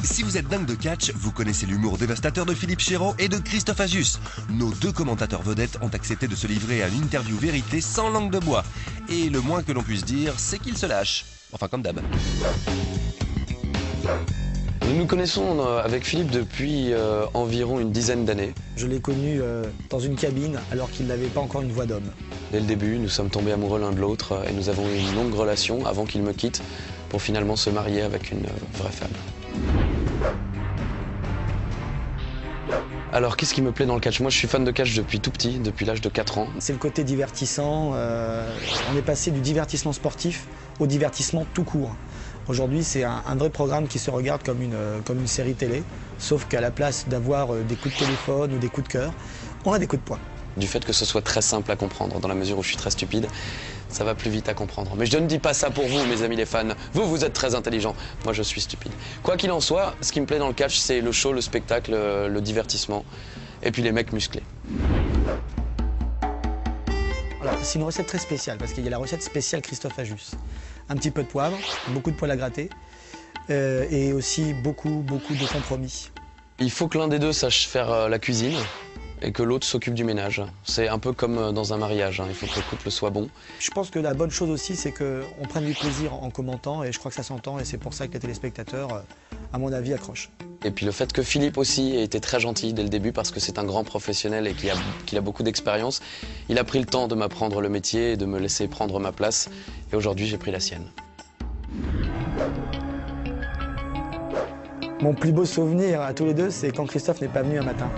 Si vous êtes dingue de catch, vous connaissez l'humour dévastateur de Philippe Chéreau et de Christophe Agius. Nos deux commentateurs vedettes ont accepté de se livrer à une interview vérité sans langue de bois. Et le moins que l'on puisse dire, c'est qu'ils se lâchent. Enfin, comme d'hab. Nous nous connaissons avec Philippe depuis environ une dizaine d'années. Je l'ai connu dans une cabine alors qu'il n'avait pas encore une voix d'homme. Dès le début, nous sommes tombés amoureux l'un de l'autre et nous avons eu une longue relation avant qu'il me quitte pour finalement se marier avec une vraie femme. Alors, qu'est-ce qui me plaît dans le catch? Moi, je suis fan de catch depuis tout petit, depuis l'âge de 4 ans. C'est le côté divertissant. On est passé du divertissement sportif au divertissement tout court. Aujourd'hui, c'est un vrai programme qui se regarde comme une série télé, sauf qu'à la place d'avoir des coups de téléphone ou des coups de cœur, on a des coups de poing. Du fait que ce soit très simple à comprendre, dans la mesure où je suis très stupide, ça va plus vite à comprendre. Mais je ne dis pas ça pour vous, mes amis les fans. Vous, vous êtes très intelligents. Moi, je suis stupide. Quoi qu'il en soit, ce qui me plaît dans le catch, c'est le show, le spectacle, le divertissement, et puis les mecs musclés. Alors, c'est une recette très spéciale, parce qu'il y a la recette spéciale Christophe Agius. Un petit peu de poivre, beaucoup de poil à gratter, et aussi beaucoup de compromis. Il faut que l'un des deux sache faire la cuisine et que l'autre s'occupe du ménage. C'est un peu comme dans un mariage, hein. Il faut que le couple soit bon. Je pense que la bonne chose aussi, c'est qu'on prenne du plaisir en commentant, et je crois que ça s'entend, et c'est pour ça que les téléspectateurs, à mon avis, accrochent. Et puis le fait que Philippe aussi ait été très gentil dès le début parce que c'est un grand professionnel et qu'il a beaucoup d'expérience, il a pris le temps de m'apprendre le métier et de me laisser prendre ma place. Et aujourd'hui, j'ai pris la sienne. Mon plus beau souvenir à tous les deux, c'est quand Christophe n'est pas venu un matin.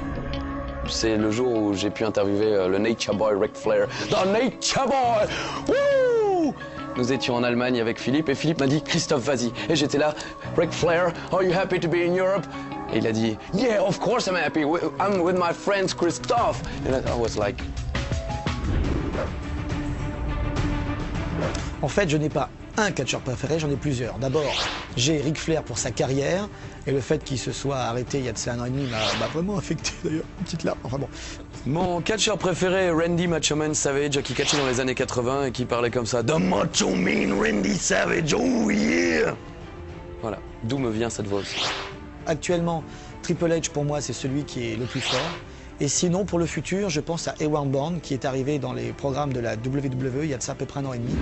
C'est le jour où j'ai pu interviewer le Nature Boy Ric Flair. The Nature Boy! Woo! Nous étions en Allemagne avec Philippe et Philippe m'a dit « Christophe, vas-y ». Et j'étais là, « Ric Flair, are you happy to be in Europe ?» Et il a dit « Yeah, of course I'm happy. I'm with my friend Christophe. » And I was like... En fait, je n'ai pas un catcheur préféré, j'en ai plusieurs. D'abord, j'ai Ric Flair pour sa carrière, et le fait qu'il se soit arrêté il y a de ça 1 an et demi m'a vraiment affecté d'ailleurs, une petite larme, enfin bon. Mon catcheur préféré, Randy Macho Man Savage, qui catchait dans les années 80 et qui parlait comme ça. The Macho Man Randy Savage, oh yeah! Voilà, d'où me vient cette voix aussi. Actuellement, Triple H pour moi c'est celui qui est le plus fort. Et sinon, pour le futur, je pense à Ewan Bourne, qui est arrivé dans les programmes de la WWE il y a de ça à peu près 1 an et demi.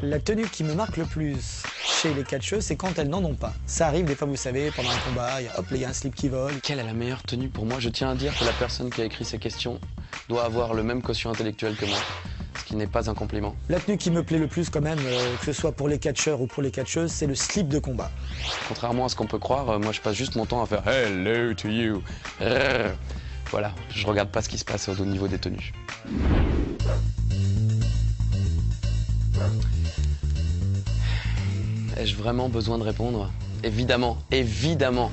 La tenue qui me marque le plus chez les catcheuses, c'est quand elles n'en ont pas. Ça arrive des fois, vous savez, pendant un combat, il y a un slip qui vole. Quelle est la meilleure tenue pour moi? Je tiens à dire que la personne qui a écrit ces questions doit avoir le même quotient intellectuel que moi, ce qui n'est pas un compliment. La tenue qui me plaît le plus quand même, que ce soit pour les catcheurs ou pour les catcheuses, c'est le slip de combat. Contrairement à ce qu'on peut croire, moi je passe juste mon temps à faire « Hello to you ». Voilà, je regarde pas ce qui se passe au niveau des tenues. Ai-je vraiment besoin de répondre? Évidemment, évidemment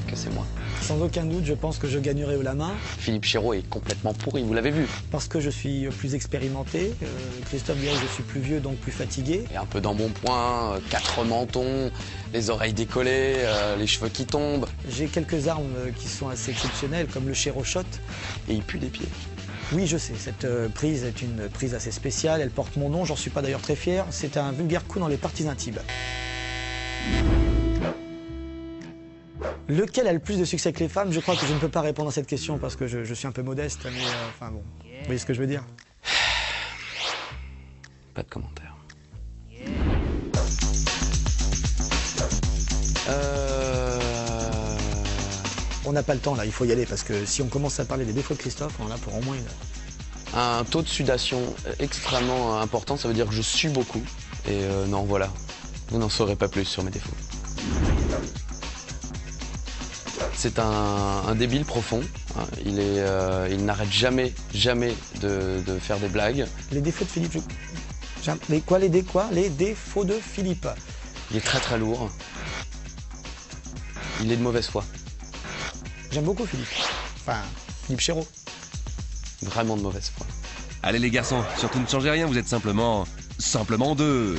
que c'est moi. Sans aucun doute, je pense que je gagnerai haut la main. Philippe Chéreau est complètement pourri, vous l'avez vu. Parce que je suis plus expérimenté. Christophe dirait que je suis plus vieux, donc plus fatigué. Et un peu d'embonpoint, 4 mentons, les oreilles décollées, les cheveux qui tombent. J'ai quelques armes qui sont assez exceptionnelles, comme le Chéreau Shot. Et il pue des pieds. Oui, je sais, cette prise est une prise assez spéciale. Elle porte mon nom, j'en suis pas d'ailleurs très fier. C'est un vulgaire coup dans les parties intimes. Lequel a le plus de succès avec les femmes? Je crois que je ne peux pas répondre à cette question parce que je suis un peu modeste, mais enfin bon, vous voyez ce que je veux dire? Pas de commentaire. On n'a pas le temps là, il faut y aller parce que si on commence à parler des défauts de Christophe, on en a pour au moins une... Un taux de sudation extrêmement important, ça veut dire que je sue beaucoup. Et non, voilà, vous n'en saurez pas plus sur mes défauts. C'est un débile profond, hein. Il n'arrête jamais de faire des blagues. Les défauts de Philippe, Les défauts de Philippe. Il est très lourd. Il est de mauvaise foi. J'aime beaucoup Philippe. Enfin, Philippe Chéreau. Vraiment de mauvaise foi. Allez les garçons, surtout ne changez rien, vous êtes simplement deux.